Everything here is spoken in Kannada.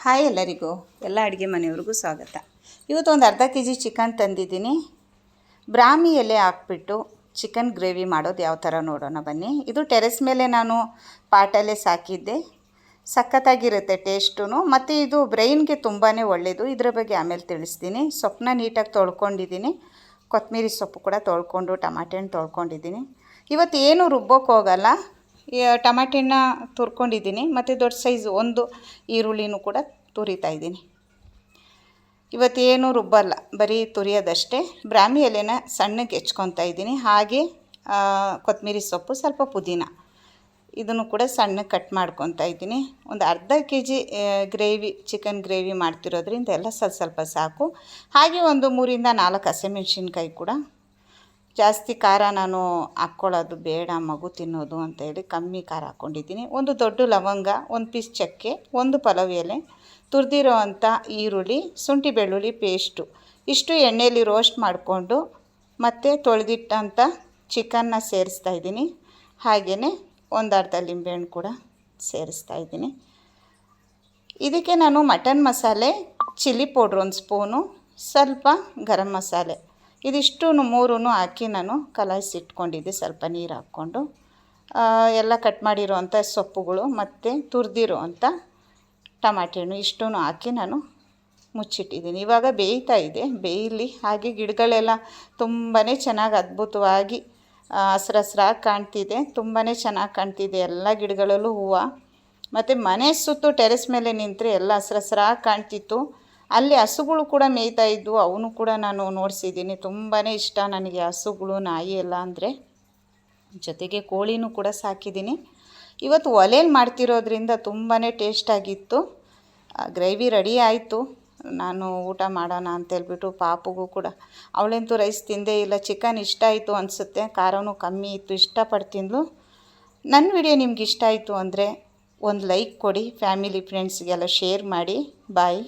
ಹಾಯ್ ಎಲ್ಲರಿಗೂ, ಎಲ್ಲ ಅಡುಗೆ ಮನೆಯವ್ರಿಗೂ ಸ್ವಾಗತ. ಇವತ್ತು ಒಂದು ಅರ್ಧ ಕೆ ಜಿ ಚಿಕನ್ ತಂದಿದ್ದೀನಿ. ಬ್ರಾಹ್ಮಿ ಎಲೆ ಹಾಕ್ಬಿಟ್ಟು ಚಿಕನ್ ಗ್ರೇವಿ ಮಾಡೋದು ಯಾವ ಥರ ನೋಡೋಣ ಬನ್ನಿ. ಇದು ಟೆರೆಸ್ ಮೇಲೆ ನಾನು ಪಾಟಲ್ಲೇ ಸಾಕಿದ್ದೆ. ಸಖತ್ತಾಗಿರುತ್ತೆ ಟೇಸ್ಟು, ಮತ್ತು ಇದು ಬ್ರೈನ್ಗೆ ತುಂಬಾ ಒಳ್ಳೆಯದು. ಇದರ ಬಗ್ಗೆ ಆಮೇಲೆ ತಿಳಿಸ್ತೀನಿ. ಸೊಪ್ಪನ್ನ ನೀಟಾಗಿ ತೊಳ್ಕೊಂಡಿದ್ದೀನಿ. ಕೊತ್ತಂಬರಿ ಸೊಪ್ಪು ಕೂಡ ತೊಳ್ಕೊಂಡು ಟಮಾಟೆ ಹಣ್ಣು ತೊಳ್ಕೊಂಡಿದ್ದೀನಿ. ಇವತ್ತು ಏನು ರುಬ್ಬೋಕ್ಕೆ ಹೋಗಲ್ಲ. ಟಮಾಟೆ ಹಣ್ಣ ತುರ್ಕೊಂಡಿದ್ದೀನಿ, ಮತ್ತು ದೊಡ್ಡ ಸೈಜ್ ಒಂದು ಈರುಳ್ಳಿನೂ ಕೂಡ ತುರಿತಾಯಿದ್ದೀನಿ. ಇವತ್ತೇನು ರುಬ್ಬಲ್ಲ, ಬರೀ ತುರಿಯೋದಷ್ಟೇ. ಬ್ರಾಹ್ಮಿ ಎಲೆನ ಸಣ್ಣಗೆ ಹೆಚ್ಕೊತಾ ಇದ್ದೀನಿ. ಹಾಗೆ ಕೊತ್ತಂಬರಿ ಸೊಪ್ಪು, ಸ್ವಲ್ಪ ಪುದೀನ ಇದನ್ನು ಕೂಡ ಸಣ್ಣಗೆ ಕಟ್ ಮಾಡ್ಕೊತಾ ಇದ್ದೀನಿ. ಒಂದು ಅರ್ಧ K G gravy, chicken gravy ಮಾಡ್ತಿರೋದ್ರಿಂದ ಎಲ್ಲ ಸ್ವಲ್ಪ ಸಾಕು. ಹಾಗೆ ಒಂದು 3ರಿಂದ 4 ಹಸಿಮೆಣ್ಸಿನ್ಕಾಯಿ ಕೂಡ. ಜಾಸ್ತಿ ಖಾರ ನಾನು ಹಾಕ್ಕೊಳ್ಳೋದು ಬೇಡ, ಮಗು ತಿನ್ನೋದು ಅಂತೇಳಿ ಕಮ್ಮಿ ಖಾರ ಹಾಕ್ಕೊಂಡಿದ್ದೀನಿ. ಒಂದು ದೊಡ್ಡ ಲವಂಗ, ಒಂದು ಪೀಸ್ ಚಕ್ಕೆ, ಒಂದು ಪಲಾವ್ ಎಲೆ, ತುರಿದಿರೋ ಅಂಥ ಈರುಳ್ಳಿ, ಶುಂಠಿ ಬೆಳ್ಳುಳ್ಳಿ ಪೇಸ್ಟು ಇಷ್ಟು ಎಣ್ಣೆಯಲ್ಲಿ ರೋಸ್ಟ್ ಮಾಡಿಕೊಂಡು ಮತ್ತು ತೊಳೆದಿಟ್ಟಂಥ ಚಿಕನ್ನ ಸೇರಿಸ್ತಾ ಇದ್ದೀನಿ. ಹಾಗೆಯೇ ಒಂದು ಅರ್ಧ ಲಿಂಬೆಹಣ್ಣು ಕೂಡ ಸೇರಿಸ್ತಾ ಇದ್ದೀನಿ. ಇದಕ್ಕೆ ನಾನು ಮಟನ್ ಮಸಾಲೆ, ಚಿಲ್ಲಿ ಪೌಡ್ರ್ 1 ಸ್ಪೂನು, ಸ್ವಲ್ಪ ಗರಂ ಮಸಾಲೆ ಇದಿಷ್ಟು 3 ಹಾಕಿ ನಾನು ಕಲಾಯಿಸಿಟ್ಕೊಂಡಿದ್ದೆ. ಸ್ವಲ್ಪ ನೀರು ಹಾಕ್ಕೊಂಡು ಎಲ್ಲ ಕಟ್ ಮಾಡಿರೋ ಅಂಥ ಸೊಪ್ಪುಗಳು ಮತ್ತು ತುರಿದಿರೋ ಅಂಥ ಟಮಾಟೆ ಹಣ್ಣು ಇಷ್ಟೂ ಹಾಕಿ ನಾನು ಮುಚ್ಚಿಟ್ಟಿದ್ದೀನಿ. ಇವಾಗ ಬೇಯ್ತಾ ಇದೆ, ಬೇಯಲಿ. ಹಾಗೆ ಗಿಡಗಳೆಲ್ಲ ತುಂಬಾ ಚೆನ್ನಾಗಿ ಅದ್ಭುತವಾಗಿ ಹಸ್ರಾಗಿ ಕಾಣ್ತಿದೆ. ತುಂಬಾ ಚೆನ್ನಾಗಿ ಕಾಣ್ತಿದೆ ಎಲ್ಲ ಗಿಡಗಳಲ್ಲೂ ಹೂವು. ಮತ್ತು ಮನೆ ಸುತ್ತು ಟೆರೆಸ್ ಮೇಲೆ ನಿಂತರೆ ಎಲ್ಲ ಹಸ್ರಾಗಿ ಕಾಣ್ತಿತ್ತು. ಅಲ್ಲಿ ಹಸುಗಳು ಕೂಡ ಮೇಯ್ತಾ ಇದ್ವು, ಅವನು ಕೂಡ ನಾನು ನೋಡಿಸಿದ್ದೀನಿ. ತುಂಬಾ ಇಷ್ಟ ನನಗೆ ಹಸುಗಳು, ನಾಯಿ ಎಲ್ಲ ಅಂದರೆ. ಜೊತೆಗೆ ಕೋಳಿನೂ ಕೂಡ ಸಾಕಿದ್ದೀನಿ. ಇವತ್ತು ಒಲೆಯಲ್ಲಿ ಮಾಡ್ತಿರೋದ್ರಿಂದ ತುಂಬಾ ಟೇಸ್ಟಾಗಿತ್ತು. ಗ್ರೇವಿ ರೆಡಿ ಆಯಿತು. ನಾನು ಊಟ ಮಾಡೋಣ ಅಂತೇಳ್ಬಿಟ್ಟು ಪಾಪುಗೂ ಕೂಡ, ಅವಳಂತೂ ರೈಸ್ ತಿಂದೇ ಇಲ್ಲ. ಚಿಕನ್ ಇಷ್ಟ ಆಯಿತು ಅನಿಸುತ್ತೆ, ಖಾರನೂ ಕಮ್ಮಿ ಇತ್ತು, ಇಷ್ಟಪಡ್ತಿದ್ಲು. ನನ್ನ ವಿಡಿಯೋ ನಿಮ್ಗೆ ಇಷ್ಟ ಆಯಿತು ಅಂದರೆ ಒಂದು ಲೈಕ್ ಕೊಡಿ, ಫ್ಯಾಮಿಲಿ ಫ್ರೆಂಡ್ಸ್ಗೆಲ್ಲ ಶೇರ್ ಮಾಡಿ. ಬಾಯ್.